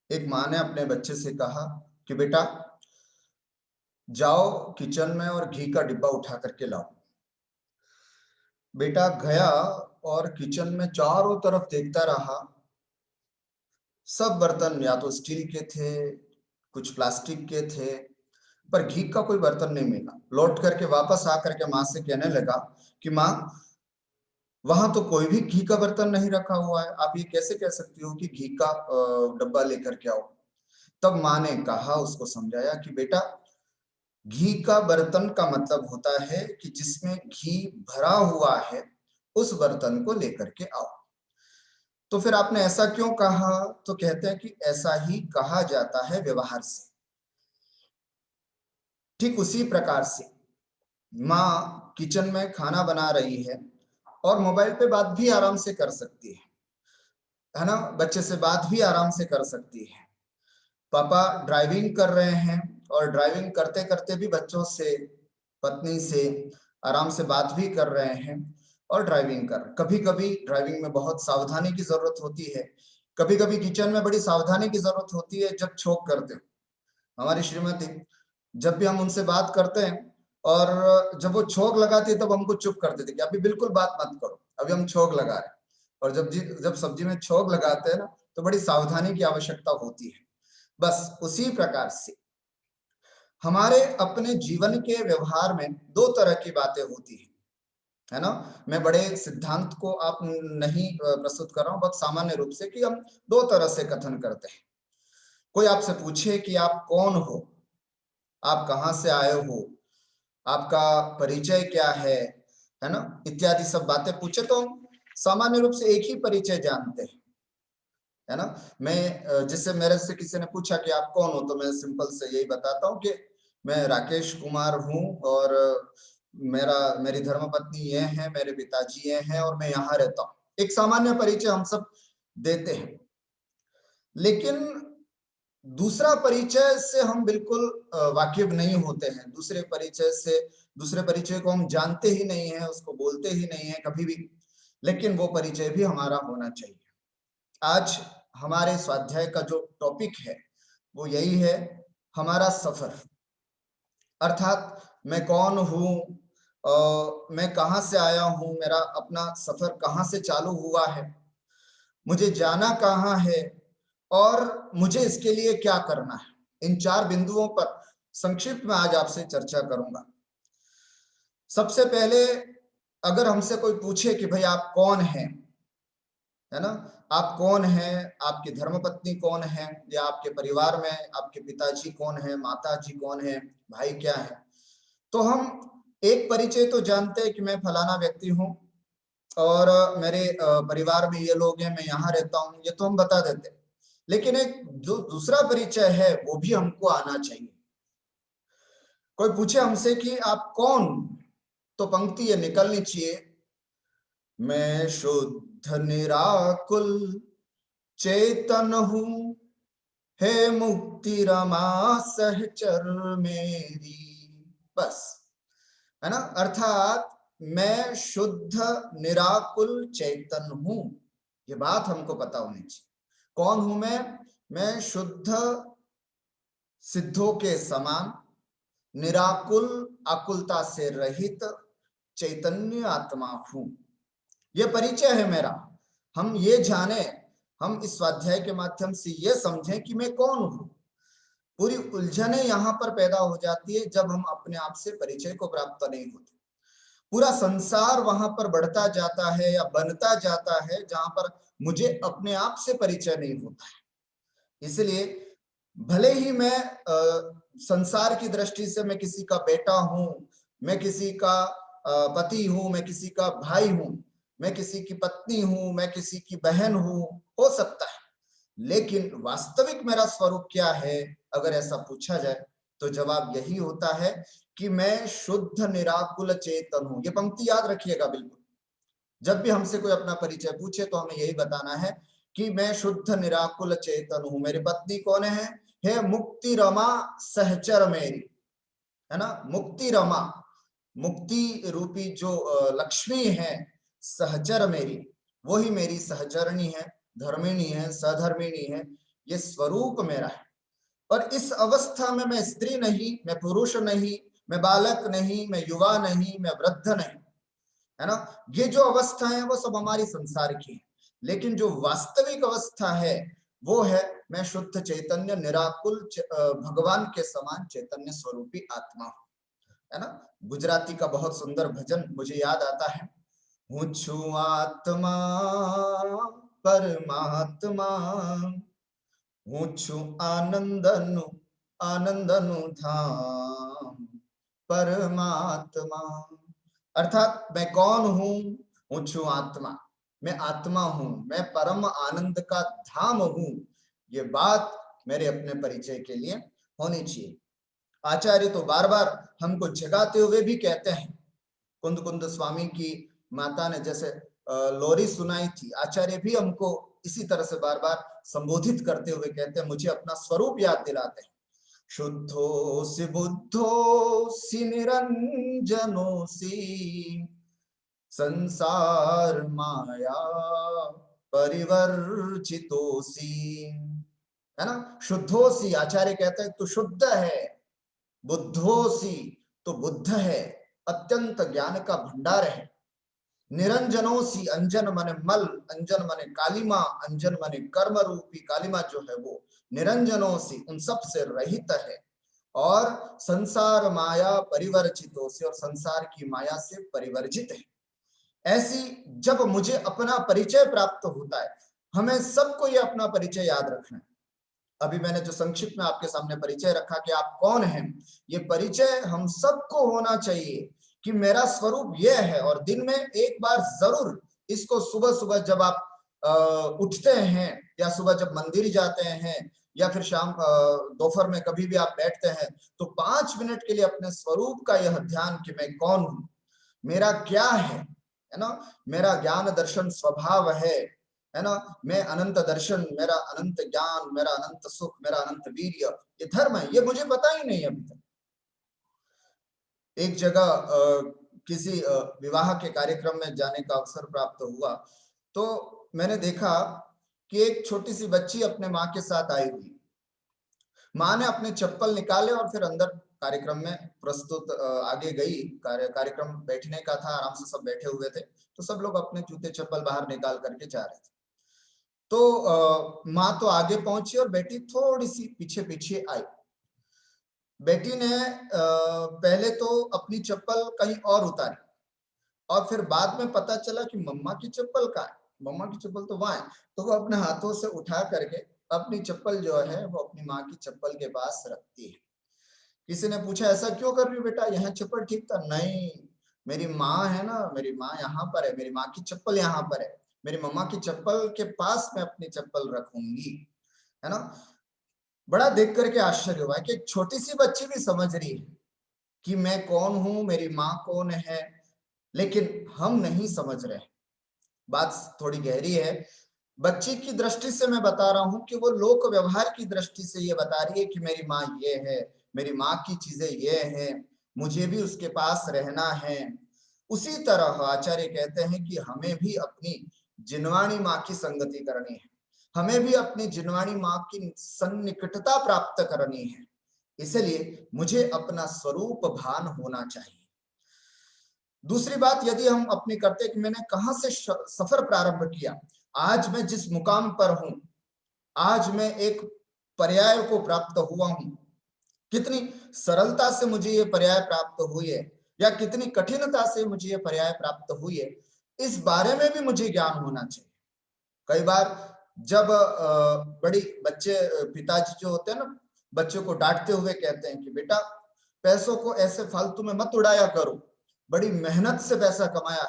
एक माँ ने अपने बच्चे से कहा कि बेटा जाओ किचन में और घी का डिब्बा उठा करके लाओ। बेटा गया और किचन में चारों तरफ देखता रहा। सब बर्तन या तो स्टील के थे, कुछ प्लास्टिक के थे, पर घी का कोई बर्तन नहीं मिला। लौट करके वापस आकर के माँ से कहने लगा कि माँ, वहां तो कोई भी घी का बर्तन नहीं रखा हुआ है, आप ये कैसे कह सकती हो कि घी का डब्बा लेकर के आओ। तब माँ ने कहा, उसको समझाया कि बेटा घी का बर्तन का मतलब होता है कि जिसमें घी भरा हुआ है, उस बर्तन को लेकर के आओ। तो फिर आपने ऐसा क्यों कहा? तो कहते हैं कि ऐसा ही कहा जाता है व्यवहार से। ठीक उसी प्रकार से माँ किचन में खाना बना रही है और मोबाइल पे बात भी आराम से कर सकती है ना? बच्चे से बात भी आराम से कर सकती है। पापा ड्राइविंग कर रहे हैं और ड्राइविंग करते करते भी बच्चों से, पत्नी से आराम से बात भी कर रहे हैं और ड्राइविंग कर। कभी कभी ड्राइविंग में बहुत सावधानी की जरूरत होती है, कभी कभी किचन में बड़ी सावधानी की जरूरत होती है। जब छोक करते हो, हमारी श्रीमती, जब भी हम उनसे बात करते हैं और जब वो छोक लगाती है तब हमको चुप कर देते कि अभी बिल्कुल बात मत करो, अभी हम छोक लगा रहे हैं। और जब सब्जी में छोक लगाते हैं ना, तो बड़ी सावधानी की आवश्यकता होती है। बस उसी प्रकार से हमारे अपने जीवन के व्यवहार में दो तरह की बातें होती है ना? मैं बड़े सिद्धांत को आप नहीं प्रस्तुत कर रहा हूं, बहुत सामान्य रूप से कि हम दो तरह से कथन करते हैं। कोई आपसे पूछे कि आप कौन हो, आप कहां से आए हो, आपका परिचय क्या है ना, इत्यादि सब बातें पूछे तो हम सामान्य रूप से एक ही परिचय जानते हैं, है ना? मैं जिससे मेरे से किसी ने पूछा कि आप कौन हो, तो मैं सिंपल से यही बताता हूँ कि मैं राकेश कुमार हूँ और मेरी धर्मपत्नी ये है, मेरे पिताजी ये हैं और मैं यहाँ रहता हूँ। एक सामान्य परिचय हम सब देते हैं। लेकिन दूसरा परिचय से हम बिल्कुल वाकिफ नहीं होते हैं। दूसरे परिचय को हम जानते ही नहीं है, उसको बोलते ही नहीं है कभी भी। लेकिन वो परिचय भी हमारा होना चाहिए। आज हमारे स्वाध्याय का जो टॉपिक है वो यही है, हमारा सफर। अर्थात मैं कौन हूँ, मैं कहाँ से आया हूँ, मेरा अपना सफर कहाँ से चालू हुआ है, मुझे जाना कहाँ है और मुझे इसके लिए क्या करना है। इन चार बिंदुओं पर संक्षिप्त में आज आपसे चर्चा करूंगा। सबसे पहले अगर हमसे कोई पूछे कि भाई आप कौन हैं, है ना, आप कौन हैं, आपकी धर्मपत्नी कौन है, या आपके परिवार में आपके पिताजी कौन है, माताजी कौन है, भाई क्या है, तो हम एक परिचय तो जानते हैं कि मैं फलाना व्यक्ति हूँ और मेरे परिवार में ये लोग हैं, मैं यहाँ रहता हूँ, ये तो हम बता देते। लेकिन एक जो दूसरा परिचय है वो भी हमको आना चाहिए। कोई पूछे हमसे कि आप कौन, तो पंक्ति ये निकलनी चाहिए, मैं शुद्ध निराकुल चेतन हूँ, हे मुक्ति रमा सहचर मेरी। बस, है ना? अर्थात मैं शुद्ध निराकुल चैतन हूं, ये बात हमको पता होनी चाहिए। कौन हूं मैं शुद्ध सिद्धों के समान, निराकुल आकुलता से रहित चैतन्य आत्मा हूं। ये परिचय है मेरा। हम ये जाने, हम इस स्वाध्याय के माध्यम से ये समझें कि मैं कौन हूं। पूरी उलझने यहां पर पैदा हो जाती है जब हम अपने आप से परिचय को प्राप्त नहीं होते। पूरा संसार वहां पर बढ़ता जाता है या बनता जाता है जहां पर मुझे अपने आप से परिचय नहीं होता है। इसलिए भले ही मैं संसार की दृष्टि से मैं किसी का बेटा हूं, मैं किसी का पति हूं, मैं किसी का भाई हूं, मैं किसी की पत्नी हूं, मैं किसी की बहन हूं, हो सकता है, लेकिन वास्तविक मेरा स्वरूप क्या है अगर ऐसा पूछा जाए तो जवाब यही होता है कि मैं शुद्ध निराकुल चेतन हूं। ये पंक्ति याद रखिएगा बिल्कुल। जब भी हमसे कोई अपना परिचय पूछे तो हमें यही बताना है कि मैं शुद्ध निराकुल चेतन हूं। मेरी पत्नी कौन है मुक्ति रमा सहचर मेरी, है ना? मुक्ति रमा, मुक्ति रूपी जो लक्ष्मी है, सहचर मेरी, वही मेरी सहचरणी है, धर्मिणी है, सधर्मिणी है। ये स्वरूप मेरा है। और इस अवस्था में मैं स्त्री नहीं, मैं पुरुष नहीं, मैं बालक नहीं, मैं युवा नहीं, मैं वृद्ध नहीं, है ना। ये जो अवस्था है वो सब हमारी संसार की है, लेकिन जो वास्तविक अवस्था है वो है मैं शुद्ध चैतन्य निराकुल भगवान के समान चैतन्य स्वरूपी आत्मा हूं, है ना। गुजराती का बहुत सुंदर भजन मुझे याद आता है, हूँ छु आत्मा परमात्मा, हूँ छु आनंदनु आनंदनु धाम परमात्मा। अर्थात मैं कौन हूं, हूँ छु आत्मा, मैं आत्मा हूं, मैं परम आनंद का धाम हूं। ये बात मेरे अपने परिचय के लिए होनी चाहिए। आचार्य तो बार बार हमको जगाते हुए भी कहते हैं। कुंद कुंद स्वामी की माता ने जैसे लोरी सुनाई थी, आचार्य भी हमको इसी तरह से बार बार संबोधित करते हुए कहते हैं, मुझे अपना स्वरूप याद दिलाते हैं। शुद्धोसि बुद्धोसि निरंजनोसि, संसार माया परिवर्जितोसि, है ना। शुद्धोसि, आचार्य कहते हैं तू शुद्ध है, बुद्धोसी तो बुद्ध है, अत्यंत ज्ञान का भंडार है, निरंजनोसी, अंजन माने मल, अंजन माने कालिमा, अंजन माने कर्म रूपी कालिमा जो है वो, निरंजनोसी उन सब से रहित है, और संसार माया परिवर्जितोसी, और संसार की माया से परिवर्जित है। ऐसी जब मुझे अपना परिचय प्राप्त होता है, हमें सबको ये अपना परिचय याद रखना है। अभी मैंने जो संक्षिप्त में आपके सामने परिचय रखा कि आप कौन हैं, ये परिचय हम सबको होना चाहिए कि मेरा स्वरूप ये है। और दिन में एक बार जरूर इसको, सुबह सुबह जब आप उठते हैं, या सुबह जब मंदिर जाते हैं, या फिर शाम दोपहर में कभी भी आप बैठते हैं, तो 5 मिनट के लिए अपने स्वरूप का यह ध्यान कि मैं कौन हूं, मेरा क्या है ना। मेरा ज्ञान दर्शन स्वभाव है ना। मैं अनंत दर्शन, मेरा अनंत ज्ञान, मेरा अनंत सुख, मेरा अनंत वीर्य, ये धर्म है, ये मुझे पता ही नहीं अभी तक। एक जगह किसी विवाह के कार्यक्रम में जाने का अवसर प्राप्त हुआ, तो मैंने देखा कि एक छोटी सी बच्ची अपने माँ के साथ आई हुई। माँ ने अपने चप्पल निकाले और फिर अंदर कार्यक्रम में प्रस्तुत आगे गई। कार्यक्रम बैठने का था, आराम से सब बैठे हुए थे, तो सब लोग अपने जूते चप्पल बाहर निकाल करके जा रहे थे। तो माँ तो आगे पहुंची और बेटी थोड़ी सी पीछे पीछे आई। बेटी ने पहले तो अपनी चप्पल कहीं और उतारी, और फिर बाद में पता चला कि मम्मा की चप्पल कहाँ है, मम्मा की चप्पल तो वहां है। तो वो अपने हाथों से उठा करके अपनी चप्पल जो है वो अपनी माँ की चप्पल के पास रखती है। किसी ने पूछा ऐसा क्यों कर रही हो बेटा, यहाँ चप्पल ठीक था? नहीं, मेरी माँ है ना, मेरी माँ यहाँ पर है, मेरी माँ की चप्पल यहाँ पर है, मेरी मम्मा की चप्पल के पास मैं अपनी चप्पल रखूंगी, है ना। बड़ा देख करके आश्चर्य हुआ कि एक छोटी सी बच्ची भी समझ रही है कि मैं कौन हूं, मेरी माँ कौन है, लेकिन हम नहीं समझ रहे। बात थोड़ी गहरी है। बच्ची की दृष्टि से मैं बता रहा हूं कि वो लोक व्यवहार की दृष्टि से ये बता रही है कि मेरी माँ ये है, मेरी माँ की चीजें ये हैं, मुझे भी उसके पास रहना है। उसी तरह आचार्य कहते हैं कि हमें भी अपनी जिनवाणी माँ की संगति करनी है, हमें भी अपनी जिनवाणी माँ की सन्निकटता प्राप्त करनी है। इसलिए मुझे अपना स्वरूप भान होना चाहिए। दूसरी बात यदि हम अपनी करते कि मैंने कहां से सफर प्रारंभ किया, आज मैं जिस मुकाम पर हूं, आज मैं एक पर्याय को प्राप्त हुआ हूं, कितनी सरलता से मुझे ये पर्याय प्राप्त हुई है या कितनी कठिनता से मुझे ये पर्याय प्राप्त हुई है, इस बारे में भी मुझे ज्ञान होना चाहिए। कई बार जब बड़ी बच्चे पिताजी जो होते हैं ना, बच्चों को डांटते हुए कहते हैं कि बेटा पैसों को ऐसे फालतू में मत उड़ाया करो, बड़ी मेहनत से पैसा कमाया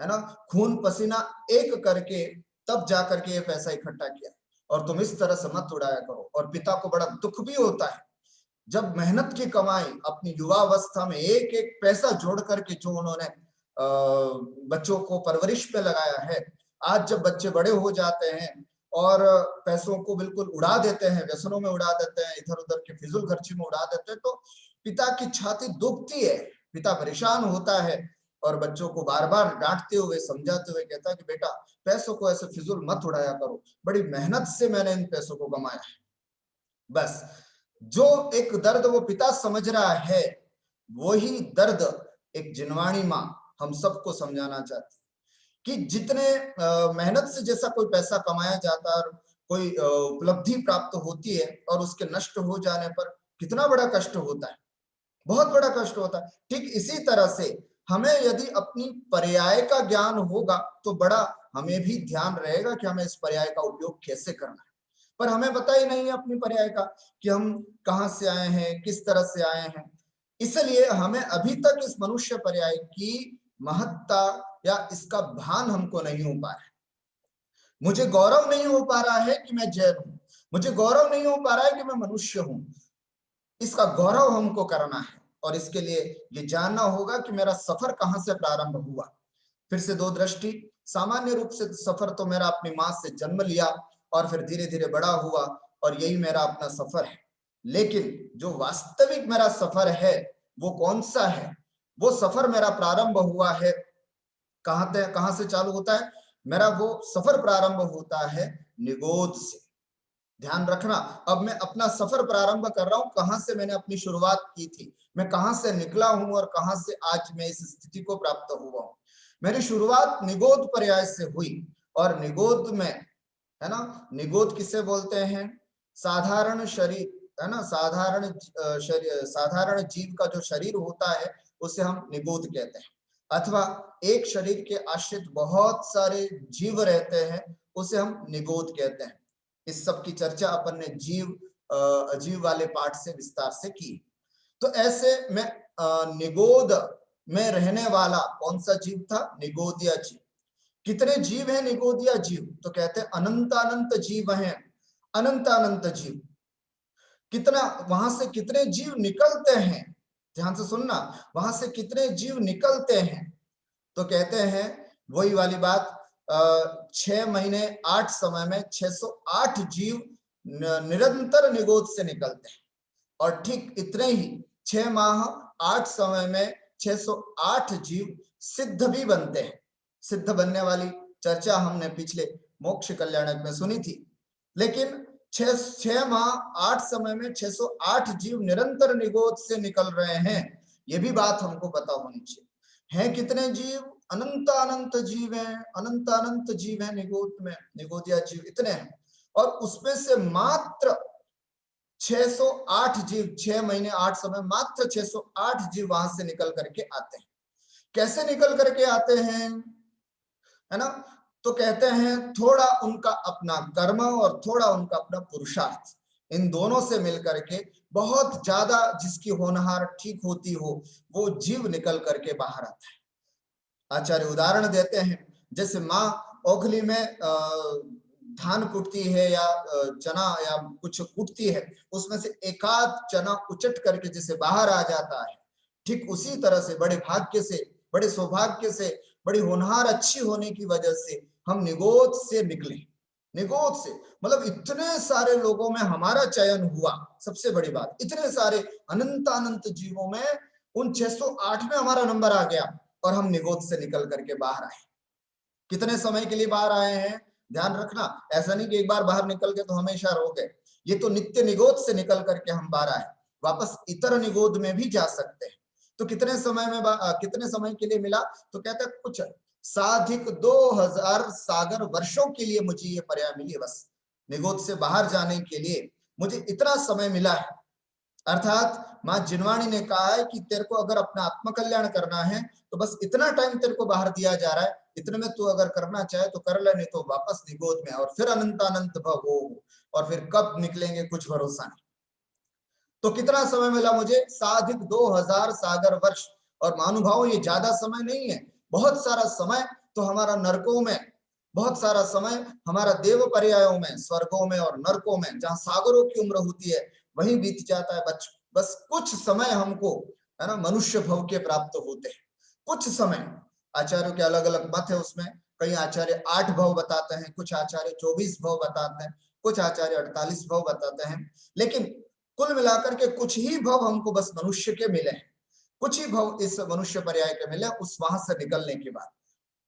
है ना, खून पसीना एक करके तब जा करके ये पैसा इकट्ठा किया, और तुम इस तरह से मत उड़ाया करो। और पिता को बड़ा दुख भी होता है जब मेहनत की कमाई अपनी युवावस्था में एक एक पैसा जोड़ करके जो उन्होंने बच्चों को परवरिश पे लगाया है, आज जब बच्चे बड़े हो जाते हैं और पैसों को बिल्कुल उड़ा देते हैं, व्यसनों में उड़ा देते हैं, इधर उधर के फिजूल खर्ची में उड़ा देते हैं, तो पिता की छाती दुखती है, पिता परेशान होता है और बच्चों को बार बार डांटते हुए समझाते हुए कहता है कि बेटा पैसों को ऐसे फिजूल मत उड़ाया करो, बड़ी मेहनत से मैंने इन पैसों को कमाया है। बस जो एक दर्द वो पिता समझ रहा है, वही दर्द एक जिनवाणी माँ हम सबको समझाना चाहती कि जितने मेहनत से जैसा कोई पैसा कमाया जाता है और कोई उपलब्धि प्राप्त होती है और उसके नष्ट हो जाने पर कितना बड़ा कष्ट होता है, बहुत बड़ा कष्ट होता है। ठीक इसी तरह से हमें यदि अपनी पर्याय का ज्ञान होगा तो बड़ा हमें भी ध्यान रहेगा कि हमें इस पर्याय का उपयोग कैसे करना है। पर हमें पता ही नहीं है अपनी पर्याय का कि हम कहां से आए हैं, किस तरह से आए हैं। इसलिए हमें अभी तक इस मनुष्य पर्याय की महत्ता या इसका भान हमको नहीं हो पा रहा है। मुझे गौरव नहीं हो पा रहा है कि मैं जैन हूं, मुझे गौरव नहीं हो पा रहा है कि मैं मनुष्य हूं। इसका गौरव हमको करना है और इसके लिए ये जानना होगा कि मेरा सफर कहां से प्रारंभ हुआ। फिर से दो दृष्टि, सामान्य रूप से सफर तो मेरा अपनी मां से जन्म लिया और फिर धीरे धीरे बड़ा हुआ और यही मेरा अपना सफर है। लेकिन जो वास्तविक मेरा सफर है वो कौन सा है? वो सफर मेरा प्रारंभ हुआ है कहां से चालू होता है? मेरा वो सफर प्रारंभ होता है निगोद से। ध्यान रखना, अब मैं अपना सफर प्रारंभ कर रहा हूं, कहां से मैंने अपनी शुरुआत की थी, मैं कहां से निकला हूं और कहां से आज मैं इस स्थिति को प्राप्त हुआ हूं। मेरी शुरुआत निगोद पर्याय से हुई और निगोद में, है ना, निगोद किसे बोलते हैं? साधारण शरीर, है ना, साधारण जीव का जो शरीर होता है उसे हम निगोद कहते हैं। अथवा एक शरीर के आश्रित बहुत सारे जीव रहते हैं, उसे हम निगोद कहते हैं। इस सब की चर्चा अपन ने अजीव वाले पाठ से विस्तार से की। तो ऐसे में निगोद में रहने वाला कौन सा जीव था? निगोदिया जीव। कितने जीव हैं निगोदिया जीव? तो कहते हैं अनंत अनंत जीव हैं, अनंत अनंत जीव। कितना, वहां से कितने जीव निकलते हैं? ध्यान से सुनना, वहां से कितने जीव निकलते हैं? तो कहते हैं वही वाली बात, 6 महीने 8 समय में 608 जीव निरंतर निगोद से निकलते हैं और ठीक इतने ही 6 माह 8 समय में 608 जीव सिद्ध भी बनते हैं। सिद्ध बनने वाली चर्चा हमने पिछले मोक्ष कल्याणक में सुनी थी। लेकिन 6 माह 8 समय में 608 जीव निरंतर निगोद से निकल रहे हैं, ये भी बात हमको पता होनी चाहिए। हैं कितने जीव? अनंत अनंत जीव हैं, अनंत अनंत जीव हैं निगोद में, निगोदिया जीव इतने हैं। और उसमें से मात्र 608 जीव 6 महीने 8 समय, मात्र 608 जीव वहां से निकल करके आते हैं। कैसे निकल करके आते हैं, है ना? तो कहते हैं थोड़ा उनका अपना कर्म और थोड़ा उनका अपना पुरुषार्थ, इन दोनों से मिलकर के बहुत ज्यादा जिसकी होनहार ठीक होती हो वो जीव निकल करके बाहर आता है। आचार्य उदाहरण देते हैं, जैसे माँ ओखली में धान कुटती है या चना या कुछ कुटती है, उसमें से एकाध चना उचट करके जैसे बाहर आ जाता है, ठीक उसी तरह से बड़े भाग्य से, बड़े सौभाग्य से, बड़ी होनहार अच्छी होने की वजह से हम निगोद से निकले। निगोद से मतलब इतने सारे लोगों में हमारा चयन हुआ। सबसे बड़ी बात, इतने सारे अनंत अनंत जीवों में उन 608 में हमारा नंबर आ गया और हम निगोद से निकल करके बाहर आए। कितने समय के लिए बाहर आए हैं? ध्यान रखना, ऐसा नहीं कि एक बार बाहर निकल गए तो हमेशा रह गए। ये तो नित्य निगोद से निकल करके हम बाहर आए, वापस इतर निगोद में भी जा सकते हैं। तो कितने समय में कितने समय के लिए मिला? तो कहते हैं कुछ साधिक 2000 सागर वर्षों के लिए मुझे ये पर्याय मिली है। बस निगोद से बाहर जाने के लिए मुझे इतना समय मिला है। अर्थात मां जिनवाणी ने कहा है कि तेरे को अगर अपना आत्मकल्याण करना है तो बस इतना टाइम तेरे को बाहर दिया जा रहा है, इतने में तू अगर करना चाहे तो कर ले, नहीं तो वापस निगोद में और फिर अनंत अनंत भव हो, और फिर कब निकलेंगे कुछ भरोसा नहीं। तो कितना समय मिला मुझे? साधिक 2000 सागर वर्ष। और महानुभाव ये ज्यादा समय नहीं है, बहुत सारा समय तो हमारा नरकों में, बहुत सारा समय हमारा देव पर्यायों में, स्वर्गों में और नरकों में, जहां सागरों की उम्र होती है वहीं बीत जाता है। बस कुछ समय हमको, है ना, मनुष्य भव के प्राप्त होते हैं। कुछ समय, आचार्यों के अलग अलग मत है उसमें। कई आचार्य 8 भव बताते हैं, कुछ आचार्य 24 भव बताते हैं, कुछ आचार्य 48 भव बताते हैं। लेकिन कुल मिलाकर के कुछ ही भव हमको बस मनुष्य के मिले हैं। कुछ ही भव इस मनुष्य पर्याय के मिले उस वहां से निकलने के बाद।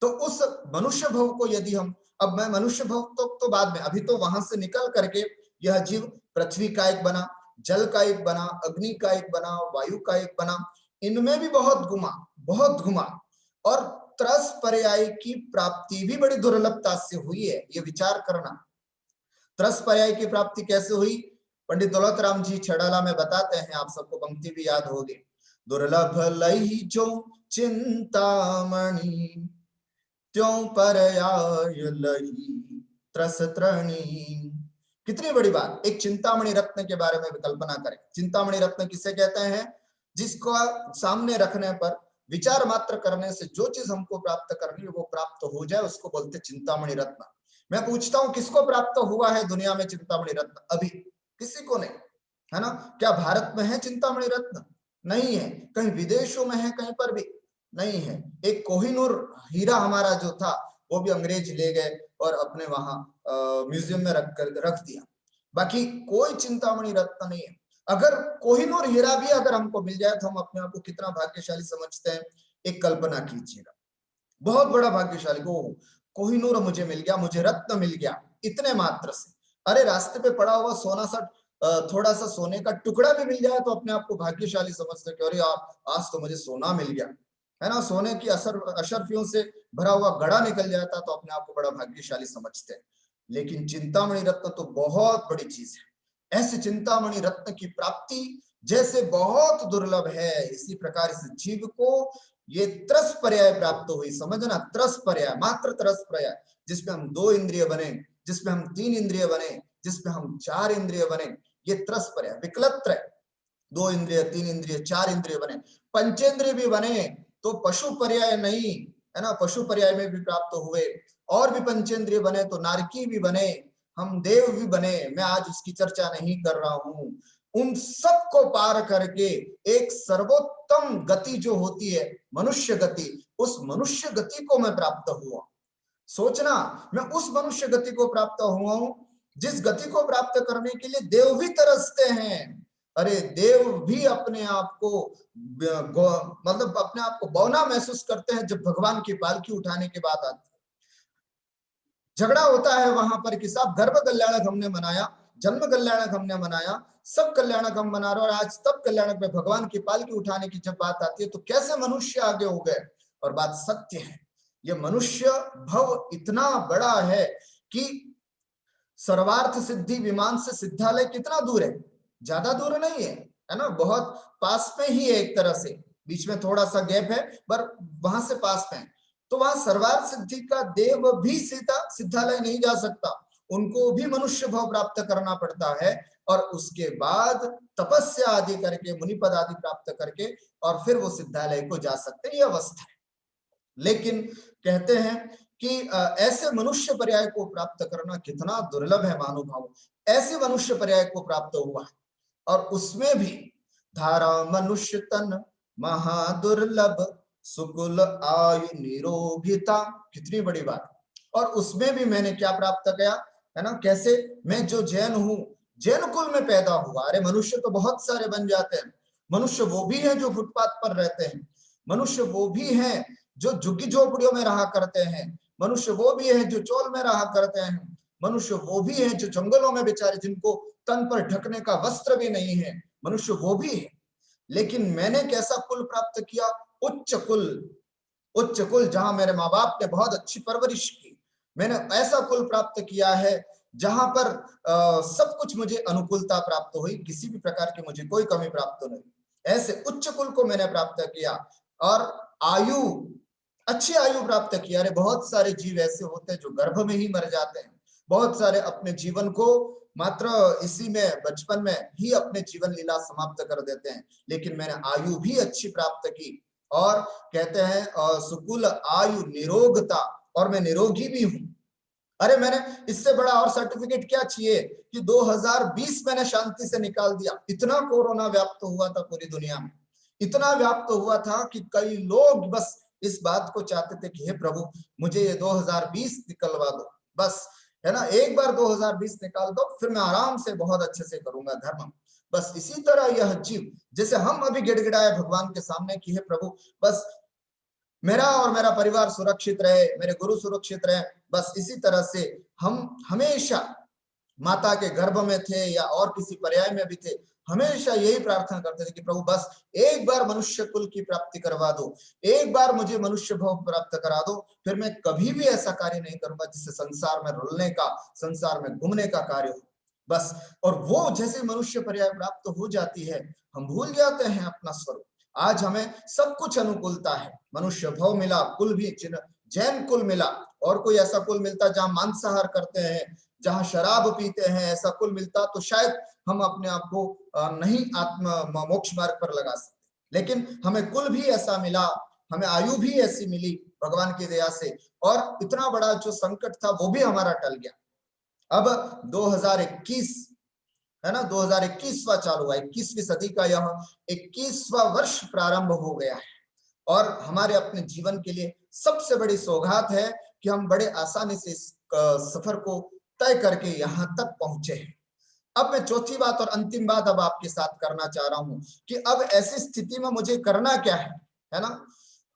तो उस मनुष्य भव को यदि हम, अब मैं मनुष्य भव तो बाद में, अभी तो वहां से निकल करके यह जीव पृथ्वी का एक बना, जल का एक बना, अग्नि का एक बना, वायु का एक बना, इनमें भी बहुत घुमा और त्रस पर्याय की प्राप्ति भी बड़ी दुर्लभता से हुई है। ये विचार करना, त्रस पर्याय की प्राप्ति कैसे हुई, पंडित दौलत राम जी छड़ाला में बताते हैं, आप सबको पंक्ति भी याद होगी। दुर्लभ लई जो चिंतामणि, त्यों पर्याय लई त्रस त्रणी। कितनी बड़ी बात, एक चिंतामणि रत्न के बारे में कल्पना करें। चिंतामणि रत्न किसे कहते हैं, जिसको सामने रखने पर विचार मात्र करने से जो चीज हमको प्राप्त करनी है वो प्राप्त हो जाए, उसको बोलते चिंतामणि रत्न। मैं पूछता हूं किसको प्राप्त हुआ है दुनिया में चिंतामणि रत्न? अभी किसी को नहीं, है ना। क्या भारत में है चिंतामणि रत्न? नहीं है। कहीं विदेशों में है, कहीं पर भी नहीं है। एक कोहिनूर हीरा हमारा जो था वो भी अंग्रेज ले गए और अपने वहां म्यूजियम में रख दिया। बाकी कोई चिंतामणि रत्न नहीं है। अगर कोहिनूर हीरा भी अगर हमको मिल जाए तो हम अपने आप को कितना भाग्यशाली समझते हैं। एक कल्पना कीजिएगा, बहुत बड़ा भाग्यशाली को, कोहिनूर मुझे मिल गया, मुझे रत्न मिल गया इतने मात्र से। अरे रास्ते पे पड़ा हुआ सोना सा, थोड़ा सा सोने का टुकड़ा भी मिल जाए तो अपने आप को भाग्यशाली समझते कि अरे यार आज तो मुझे सोना मिल गया, है ना। सोने की अशर्फियों से भरा हुआ घड़ा निकल जाता तो अपने आप को बड़ा भाग्यशाली समझते हैं। लेकिन चिंतामणि रत्न तो बहुत बड़ी चीज है। ऐसे चिंतामणि रत्न की प्राप्ति जैसे बहुत दुर्लभ है, इसी प्रकार इस जीव को ये त्रस पर्याय प्राप्त हुई। समझना, त्रस पर्याय, मात्र त्रस पर्याय, जिसमें हम 2 इंद्रिय बने, जिसमें हम 3 इंद्रिय बने, जिसमें हम 4 इंद्रिय बने, ये त्रस पर्याय। विकलत्र 2 इंद्रिय, 3 इंद्रिय, 4 इंद्रिय बने, पंचेंद्रिय भी बने तो पशु पर्याय नहीं, है ना। पशु पर्याय में भी प्राप्त हुए, और भी पंचेंद्रिय बने तो नारकी भी बने, हम देव भी बने। मैं आज उसकी चर्चा नहीं कर रहा हूं। उन सबको पार करके एक सर्वोत्तम गति जो होती है मनुष्य गति, उस मनुष्य गति को मैं प्राप्त हुआ। सोचना, मैं उस मनुष्य गति को प्राप्त हुआ हूं जिस गति को प्राप्त करने के लिए देव भी तरसते हैं। अरे देव भी अपने आप को मतलब अपने आप को बौना महसूस करते हैं जब भगवान की पालकी उठाने के बाद आते। झगड़ा होता है वहां पर कि साहब गर्भ कल्याणक हमने मनाया, जन्म कल्याणक हमने मनाया, सब कल्याणक हम मना रहे, और आज तब कल्याणक में भगवान की पालकी उठाने की जब बात आती है तो कैसे मनुष्य आगे हो गए। और बात सत्य है, ये मनुष्य भव इतना बड़ा है कि सर्वार्थ सिद्धि विमान से सिद्धालय कितना दूर है, ज्यादा दूर नहीं है, है ना। बहुत पास में ही है, एक तरह से बीच में थोड़ा सा गैप है पर वहां से पास में है। तो वहां सर्वार्थ सिद्धि का देव भी सीधा सिद्धालय नहीं जा सकता, उनको भी मनुष्य भाव प्राप्त करना पड़ता है, और उसके बाद तपस्या आदि करके मुनिपद आदि प्राप्त करके और फिर वो सिद्धालय को जा सकते हैं, ये अवस्था है। लेकिन कहते हैं कि ऐसे मनुष्य पर्याय को प्राप्त करना कितना दुर्लभ है महानुभाव। ऐसे मनुष्य पर्याय को प्राप्त हुआ है, और उसमें भी धारा मनुष्य तन महादुर्लभ, सुकुल आयु निरोगिता, कितनी बड़ी बात। और उसमें भी मैंने क्या प्राप्त किया, है ना। कैसे, मैं जो जैन हूं, जैन कुल में पैदा हुआ। अरे मनुष्य तो बहुत सारे बन जाते हैं। मनुष्य वो भी है जो फुटपाथ पर रहते हैं, मनुष्य वो भी है जो झुग्गी झोपड़ियों में रहा करते हैं, मनुष्य वो भी है जो चोल में रहा करते हैं, मनुष्य वो भी है जो जंगलों में बेचारे जिनको तन पर ढकने का वस्त्र भी नहीं है, मनुष्य वो भी है। लेकिन मैंने कैसा कुल प्राप्त किया, उच्च कुल। उच्च कुल, जहां मेरे माँ बाप ने बहुत अच्छी परवरिश की, मैंने ऐसा कुल प्राप्त किया है जहां पर सब कुछ मुझे अनुकूलता प्राप्त हुई, किसी भी प्रकार की मुझे कोई कमी प्राप्त नहीं। ऐसे उच्च कुल को मैंने प्राप्त किया, और आयु, अच्छी आयु प्राप्त की। अरे बहुत सारे जीव ऐसे होते हैं जो गर्भ में ही मर जाते हैं, बहुत सारे अपने जीवन को मात्र इसी में बचपन में ही अपने जीवन लीला समाप्त कर देते हैं। लेकिन मैंने आयु भी अच्छी प्राप्त की, और कहते हैं सुकुल आयु निरोगता, और मैं निरोगी भी हूं। अरे मैंने इससे बड़ा और सर्टिफिकेट क्या चाहिए कि 2020 मैंने शांति से निकाल दिया। इतना कोरोना व्याप्त हुआ था पूरी दुनिया में, इतना व्याप्त हुआ था कि कई लोग बस इस बात को चाहते थे कि हे प्रभु मुझे ये 2020 निकलवा दो, बस है ना, एक बार 2020 निकाल दो, फिर मैं आराम से बहुत अच्छे से करूंगा धर्म। बस इसी तरह यह जीव, जैसे हम अभी गिड़गिड़ाए भगवान के सामने कि हे प्रभु, बस मेरा और मेरा परिवार सुरक्षित रहे, मेरे गुरु सुरक्षित रहे, बस इसी तरह से हम हमेशा माता के गर्भ में थे या और किसी पर्याय में भी थे, हमेशा यही प्रार्थना करते थे कि प्रभु बस एक बार मनुष्य कुल की प्राप्ति करवा दो, एक बार मुझे मनुष्य भाव प्राप्त करा दो, फिर मैं कभी भी ऐसा कार्य नहीं करूंगा जिससे संसार में रुलने का, संसार में घूमने का कार्य हो। बस, और वो जैसे मनुष्य पर्याय प्राप्त हो जाती है, हम भूल जाते हैं अपना स्वरूप। आज हमें सब कुछ अनुकूलता है, मनुष्य भाव मिला, कुल भी जैन कुल मिला, और कोई ऐसा कुल मिलता जहां मांसाहार करते हैं, जहां शराब पीते हैं, ऐसा कुल मिलता तो शायद हम अपने आप को नहीं आत्म मोक्ष मार्ग पर लगा सकते। लेकिन हमें कुल भी ऐसा मिला, हमें आयु भी ऐसी मिली भगवान की दया से, और इतना बड़ा जो संकट था वो भी हमारा टल गया। अब 2021 है ना, 2021वां चालू हुआ, 21वीं सदी का यह 21वां वर्ष प्रारंभ हो गया है, और हमारे अपने जीवन के लिए सबसे बड़ी सौगात है कि हम बड़े आसानी से इस सफर को तय करके यहाँ तक पहुंचे हैं। अब मैं चौथी बात और अंतिम बात अब आपके साथ करना चाह रहा हूं कि अब ऐसी स्थिति में मुझे करना क्या है ना,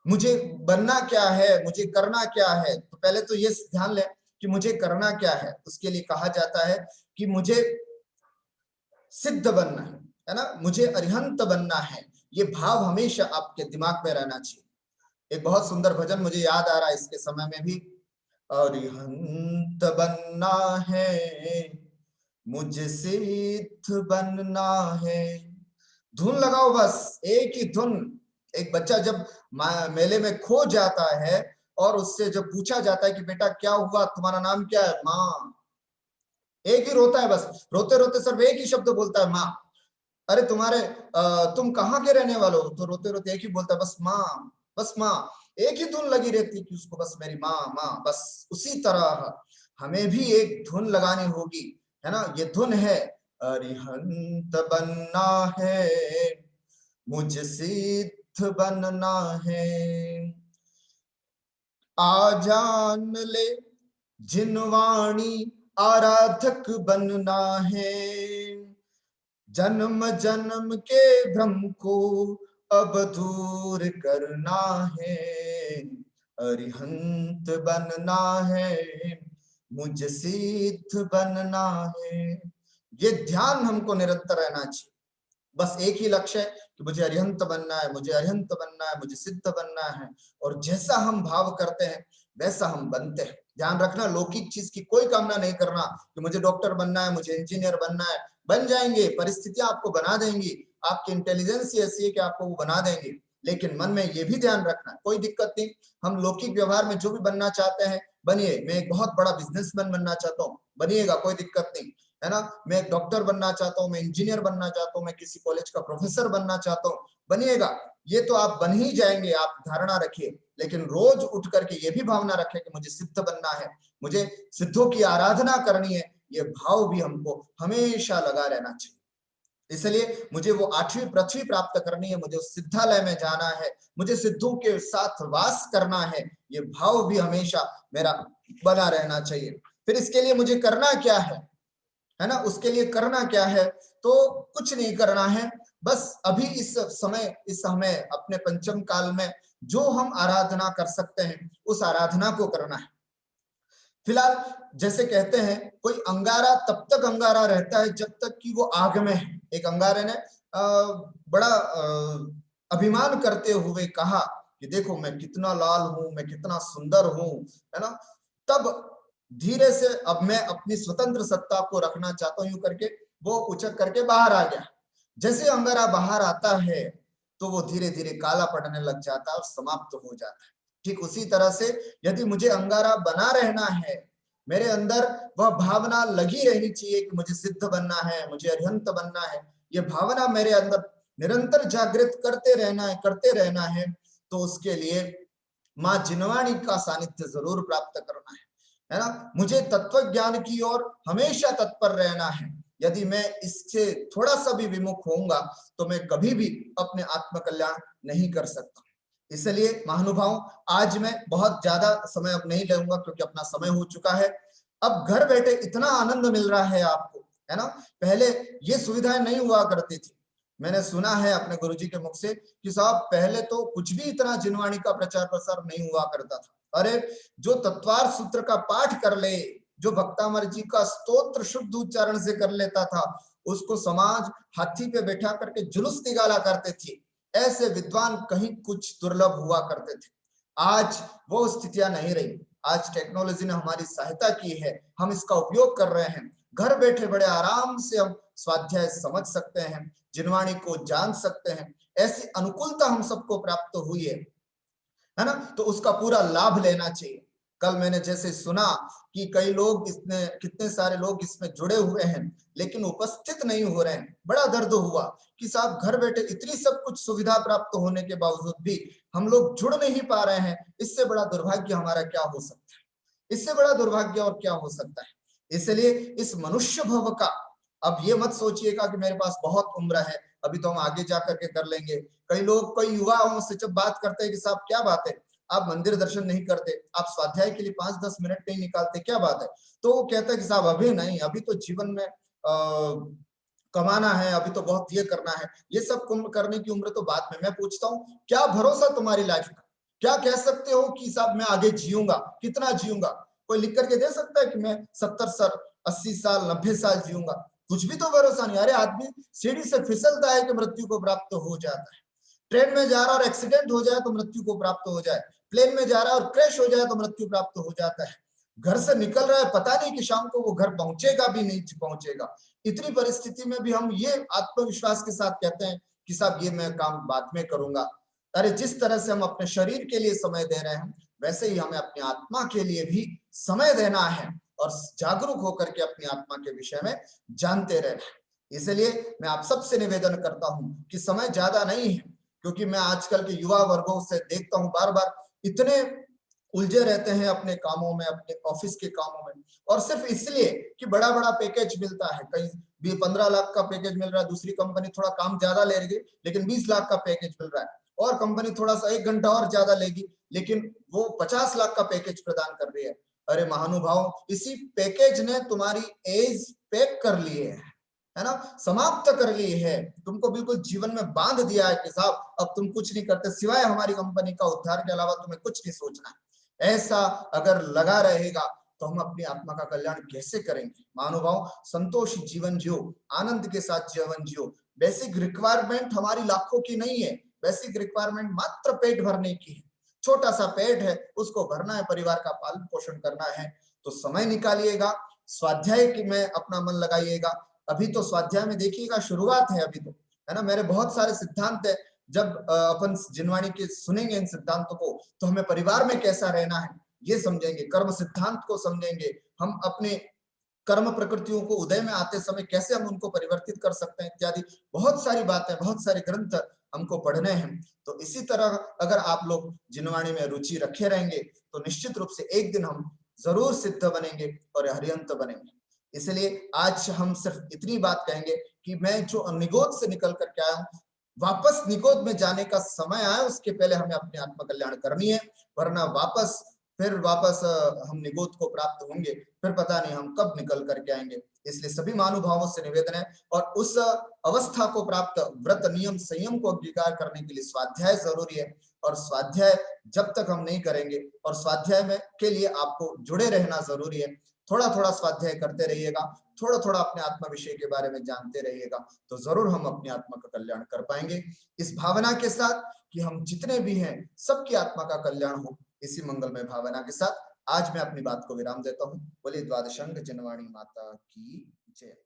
मुझे बनना क्या है, मुझे करना क्या है। तो पहले तो ये ध्यान लें कि मुझे करना क्या है। उसके लिए कहा जाता है कि मुझे सिद्ध बनना है ना, मुझे अरिहंत बनना है। ये भाव हमेशा आपके दिमाग में रहना चाहिए। एक बहुत सुंदर भजन मुझे याद आ रहा है इसके समय में भी, अरिहंत बनना है, मुझे सिद्ध बनना है। धुन लगाओ, बस एक ही धुन। एक बच्चा जब मेले में खो जाता है और उससे जब पूछा जाता है कि बेटा क्या हुआ, तुम्हारा नाम क्या है, माँ, एक ही रोता है, बस रोते रोते सिर्फ एक ही शब्द बोलता है, माँ। अरे तुम कहाँ के रहने वाले हो, तो रोते रोते एक ही बोलता है, बस माँ, बस माँ। एक ही धुन लगी रहती कि उसको, बस मेरी माँ, माँ। बस उसी तरह हमें भी एक धुन लगानी होगी, है ना। ये धुन है, अरिहंत बनना है, मुझे सिद्ध बनना है। आजान ले जिनवाणी, आराधक बनना है, जन्म जन्म के भ्रम को अब दूर करना है। अरिहंत बनना है, मुझे सिद्ध बनना है। ये ध्यान हमको निरंतर रहना चाहिए। बस एक ही लक्ष्य है कि मुझे अरिहंत बनना है, मुझे अरिहंत बनना है, मुझे सिद्ध बनना है। और जैसा हम भाव करते हैं वैसा हम बनते हैं। ध्यान रखना, लौकिक चीज की कोई कामना नहीं करना कि मुझे डॉक्टर बनना है, मुझे इंजीनियर बनना है। बन जाएंगे, परिस्थितियां आपको बना देंगी, आपकी इंटेलिजेंस ही ऐसी है कि आपको वो बना देंगे। लेकिन मन में ये भी ध्यान रखना, कोई दिक्कत नहीं, हम लौकिक व्यवहार में जो भी बनना चाहते हैं बनिए। मैं एक बहुत बड़ा बिजनेसमैन बनना चाहता हूँ, बनिएगा, कोई दिक्कत नहीं, है ना। मैं एक डॉक्टर बनना चाहता हूँ, मैं इंजीनियर बनना चाहता हूँ, मैं किसी कॉलेज का प्रोफेसर बनना चाहता हूँ, बनिएगा। ये तो आप बन ही जाएंगे, आप धारणा रखिए। लेकिन रोज उठ करके ये भी भावना रखें कि मुझे सिद्ध बनना है, मुझे सिद्धों की आराधना करनी है। ये भाव भी हमको हमेशा लगा रहना चाहिए। इसलिए मुझे वो 8वीं पृथ्वी प्राप्त करनी है, मुझे उस सिद्धालय में जाना है, मुझे सिद्धों के साथ वास करना है। ये भाव भी हमेशा मेरा बना रहना चाहिए। फिर इसके लिए मुझे करना क्या है ना, उसके लिए करना क्या है, तो कुछ नहीं करना है। बस अभी इस समय अपने पंचम काल में जो हम आराधना कर सकते हैं उस आराधना को करना है। फिलहाल जैसे कहते हैं, कोई अंगारा तब तक अंगारा रहता है जब तक कि वो आग में है। एक अंगारे ने बड़ा अभिमान करते हुए कहा कि देखो मैं कितना लाल हूं, मैं कितना सुंदर हूं, है ना। तब धीरे से अब मैं अपनी स्वतंत्र सत्ता को रखना चाहता हूं, यूं करके वो उछक करके बाहर आ गया। जैसे अंगारा बाहर आता है तो वो धीरे धीरे काला पड़ने लग जाता है और समाप्त हो जाता है। ठीक उसी तरह से यदि मुझे अंगारा बना रहना है, मेरे अंदर वह भावना लगी रहनी चाहिए कि मुझे सिद्ध बनना है, मुझे अरिहंत बनना है। ये भावना मेरे अंदर निरंतर जागृत करते रहना है। तो उसके लिए माँ जिनवाणी का सानिध्य जरूर प्राप्त करना है ना। मुझे तत्व ज्ञान की ओर हमेशा तत्पर रहना है। यदि मैं इससे थोड़ा सा भी विमुख होऊंगा तो मैं कभी भी अपने आत्म कल्याण नहीं कर सकता। इसलिए महानुभाव, आज मैं बहुत ज्यादा समय अब नहीं लूंगा क्योंकि अपना समय हो चुका है। अब घर बैठे इतना आनंद मिल रहा है आपको, है ना। पहले ये सुविधाएं नहीं हुआ करती थी। मैंने सुना है अपने गुरुजी के मुख से कि साहब पहले तो कुछ भी इतना जिनवाणी का प्रचार प्रसार नहीं हुआ करता था। अरे जो तत्वार सूत्र का पाठ कर ले, जो भक्तामर जी का स्तोत्र शुद्ध उच्चारण से कर लेता था, उसको समाज हाथी पे बैठा करके जुलूस निकाला करते थे। ऐसे विद्वान कहीं कुछ दुर्लभ हुआ करते थे। आज वो स्थितियां नहीं रही। आज टेक्नोलॉजी ने हमारी सहायता की है, हम इसका उपयोग कर रहे हैं। घर बैठे बड़े आराम से हम स्वाध्याय समझ सकते हैं, जिनवाणी को जान सकते हैं। ऐसी अनुकूलता हम सबको प्राप्त हुई है ना। तो उसका पूरा लाभ लेना चाहिए। कल मैंने जैसे सुना कि कई लोग इसमें, कितने सारे लोग इसमें जुड़े हुए हैं लेकिन उपस्थित नहीं हो रहे हैं। बड़ा दर्द हुआ कि साहब घर बैठे इतनी सब कुछ सुविधा प्राप्त होने के बावजूद भी हम लोग जुड़ नहीं पा रहे हैं। इससे बड़ा दुर्भाग्य हमारा क्या हो सकता है, इससे बड़ा दुर्भाग्य और क्या हो सकता है। इसलिए इस मनुष्य भव का, अब ये मत सोचिएगा कि मेरे पास बहुत उम्र है, अभी तो हम आगे जाकर के कर लेंगे। कई लोग, कई युवाओं से जब बात करते हैं कि साहब क्या बात है, आप मंदिर दर्शन नहीं करते, आप स्वाध्याय के लिए 5-10 मिनट नहीं निकालते, क्या बात है। तो वो कहता है कि साहब अभी नहीं, अभी तो जीवन में कमाना है, अभी तो बहुत ये करना है, ये सब करने की उम्र तो बाद में। मैं पूछता हूँ क्या भरोसा तुम्हारी लाइफ का, क्या कह सकते हो कि साहब मैं आगे जीऊंगा, कितना जीऊंगा। कोई लिख करके दे सकता है कि मैं 70 साल, 80 साल, 90 साल जीऊंगा। कुछ भी तो भरोसा नहीं। अरे आदमी सीढ़ी से फिसलता है कि मृत्यु को प्राप्त हो जाता है। ट्रेन में जा रहा और एक्सीडेंट हो जाए तो मृत्यु को प्राप्त हो जाए, प्लेन में जा रहा और क्रैश हो जाए तो मृत्यु प्राप्त हो जाता है। घर से निकल रहा है, पता नहीं कि शाम को वो घर पहुंचेगा भी नहीं पहुंचेगा। इतनी परिस्थिति में भी हम ये आत्मविश्वास के साथ कहते हैं कि साहब ये मैं काम बाद में करूंगा। अरे जिस तरह से हम अपने शरीर के लिए समय दे रहे हैं, वैसे ही हमें अपनी आत्मा के लिए भी समय देना है और जागरूक होकर के अपनी आत्मा के विषय में जानते रहना है। इसलिए मैं आप सबसे निवेदन करता हूं कि समय ज्यादा नहीं है, क्योंकि मैं आजकल के युवा वर्गों से देखता हूं बार बार इतने उलझे रहते हैं अपने कामों में, अपने ऑफिस के कामों में, और सिर्फ इसलिए कि बड़ा बड़ा पैकेज मिलता है। कहीं भी 15 लाख का पैकेज मिल रहा है, दूसरी कंपनी थोड़ा काम ज्यादा ले रही है लेकिन 20 लाख का पैकेज मिल रहा है, और कंपनी थोड़ा सा 1 घंटा और ज्यादा लेगी लेकिन वो 50 लाख का पैकेज प्रदान कर रही है। अरे महानुभाव, इसी पैकेज ने तुम्हारी एज पैक कर ली है ना, समाप्त कर ली है, तुमको बिल्कुल जीवन में बांध दिया है कि साहब अब तुम कुछ नहीं करते सिवाय हमारी कंपनी का उद्धार के अलावा तुम्हें कुछ नहीं सोचना है। ऐसा अगर लगा रहेगा तो हम अपनी आत्मा का कल्याण कैसे करेंगे। महानुभाव, संतोषी जीवन जियो, आनंद के साथ जीवन जियो। बेसिक रिक्वायरमेंट हमारी लाखों की नहीं है, बेसिक रिक्वायरमेंट मात्र पेट भरने की है। छोटा सा पेट है, उसको भरना है, परिवार का पालन पोषण करना है। तो समय निकालिएगा, स्वाध्याय में अपना मन लगाइएगा। अभी तो स्वाध्याय में देखिएगा शुरुआत है अभी तो, है ना। मेरे बहुत सारे सिद्धांत है, जब अपन जिनवाणी के सुनेंगे इन सिद्धांतों को तो हमें परिवार में कैसा रहना है ये समझेंगे, कर्म सिद्धांत को समझेंगे, हम अपने कर्म प्रकृतियों को उदय में आते समय कैसे हम उनको परिवर्तित कर सकते हैं, इत्यादि बहुत सारी बातें, बहुत सारे ग्रंथ हमको पढ़ने हैं। तो इसी तरह अगर आप लोग जिनवाणी में रुचि रखे रहेंगे तो निश्चित रूप से एक दिन हम जरूर सिद्ध बनेंगे और हरियंत बनेंगे। इसलिए आज हम सिर्फ इतनी बात कहेंगे कि मैं जो निगोद से निकल करके आया हूँ, वापस निगोद में जाने का समय आया, उसके पहले हमें अपने आत्म कल्याण करनी है, वरना फिर वापस हम निगोद को प्राप्त होंगे, फिर पता नहीं हम कब निकल करके आएंगे। इसलिए सभी महानुभावों से निवेदन है, और उस अवस्था को प्राप्त व्रत नियम संयम को अंगीकार करने के लिए स्वाध्याय जरूरी है। और स्वाध्याय जब तक हम नहीं करेंगे, और स्वाध्याय में के लिए आपको जुड़े रहना जरूरी है। थोड़ा थोड़ा स्वाध्याय करते रहिएगा, थोड़ा थोड़ा अपने आत्मा विषय के बारे में जानते रहिएगा, तो जरूर हम अपनी आत्मा का कल्याण कर पाएंगे। इस भावना के साथ कि हम जितने भी हैं सबकी आत्मा का कल्याण हो, इसी मंगलमय भावना के साथ आज मैं अपनी बात को विराम देता हूँ। बोलिए द्वादशांग जिनवाणी माता की जय।